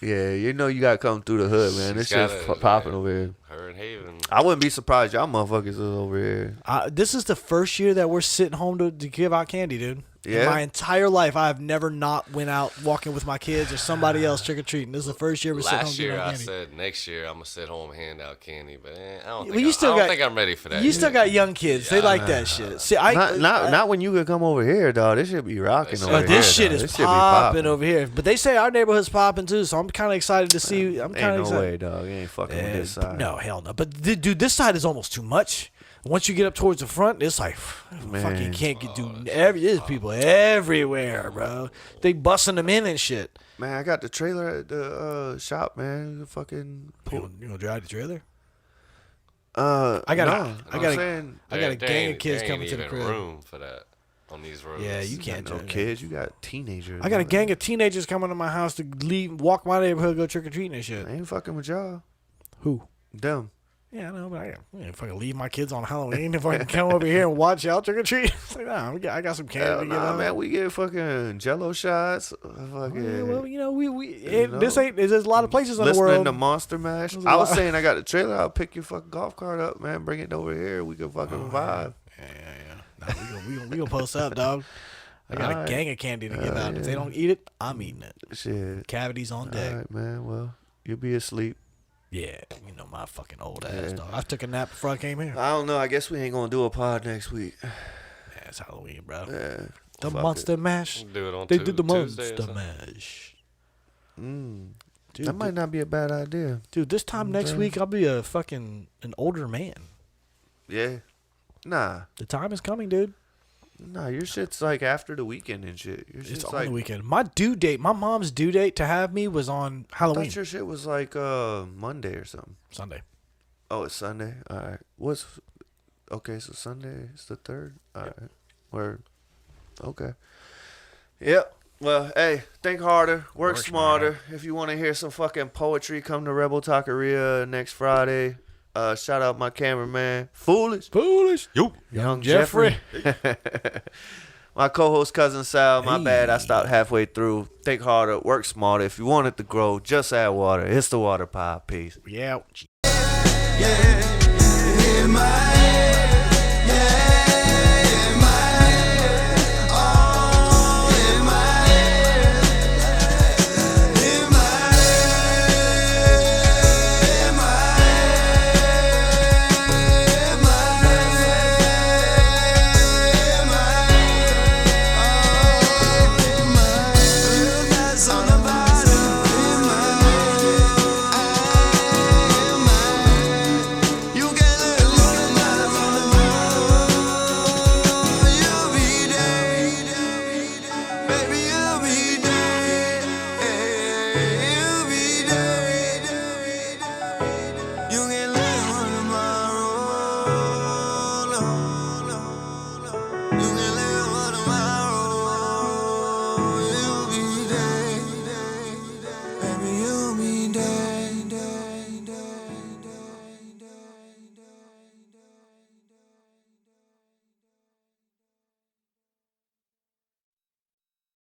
Yeah, you know you gotta come through the hood, man. This She's shit's gotta- popping over here. Her and Haven. I wouldn't be surprised y'all motherfuckers is over here. This is the first year that we're sitting home to give out candy, dude. Yeah? In my entire life, I have never not went out walking with my kids or somebody else trick or treating. This is the first year we're sitting home Last giving year out I candy. said next year I'm gonna sit home and hand out candy, but I don't Well, think, you still I don't got- think I'm ready for that. You still got young kids. They like that shit. See, Not when you could come over here, dog. This should be rocking over here. this shit dog. is This shit be popping over here. But they say our neighborhood's popping too, so I'm kind of excited to see. I'm Ain't kind of no excited. way, dog. You ain't fucking with this side. No, hell no. But dude, this side is almost too much. Once you get up towards the front, it's like fucking can't get do. There's people everywhere, bro. They busting them in and shit. Man, I got the trailer at the shop, man. Fucking. You gonna drive the trailer? I I got no, a- I I'm got a- saying, I got a gang of kids there coming ain't to the even crib. room for that on these roads. Yeah, you you can't got no do that. kids. You got teenagers. I got a man. gang of teenagers coming to my house to walk my neighborhood, go trick or treating and shit. I ain't fucking with y'all. Who? Them. Yeah, I know, but I fucking leave my kids on Halloween if I can come over here and watch y'all trick or treat. It's like, nah, I got some candy Hell to get nah, out. man. We get fucking Jello shots. Fucking. Yeah, well, you know, know, this ain't. There's a lot of places in the Listening world. to Monster Mash. There's a I was lot- saying I got the trailer. I'll pick your fucking golf cart up, man. Bring it over here. We can fucking vibe. Yeah. Nah, we gonna post up, dog. I got Alright. a gang of candy to give out. If they don't eat it, I'm eating it. Shit. Cavities on All deck. right, man. Well, you'll be asleep. Yeah, you know my fucking old ass, dog. I took a nap before I came here. I don't know. I guess we ain't gonna do a pod next week. Yeah, it's Halloween, bro. Yeah. The fuck Monster Mash. We'll do it on They did the Tuesday or Monster something. Mash. Dude, That might not be a bad idea. dude, this time next week I'll be an older man. Yeah. Nah. The time is coming, dude. Nah, your shit's like after the weekend and shit. Your shit's It's on like, the weekend. My due date, my mom's due date to have me was on I Halloween. thought your shit was like Monday or something. Sunday. Oh, it's Sunday. All right. Okay? So Sunday is the 3rd. All right. Word. Okay. Yep. Well, hey, think harder, work smarter. If you want to hear some fucking poetry, come to Rebel Taqueria next Friday. Shout out my cameraman, Foolish. Yo. Young Jeffrey. My co-host cousin Sal. My bad, I stopped halfway through. Think harder, work smarter. If you want it to grow, just add water. It's the water pie. Peace. Yeah. You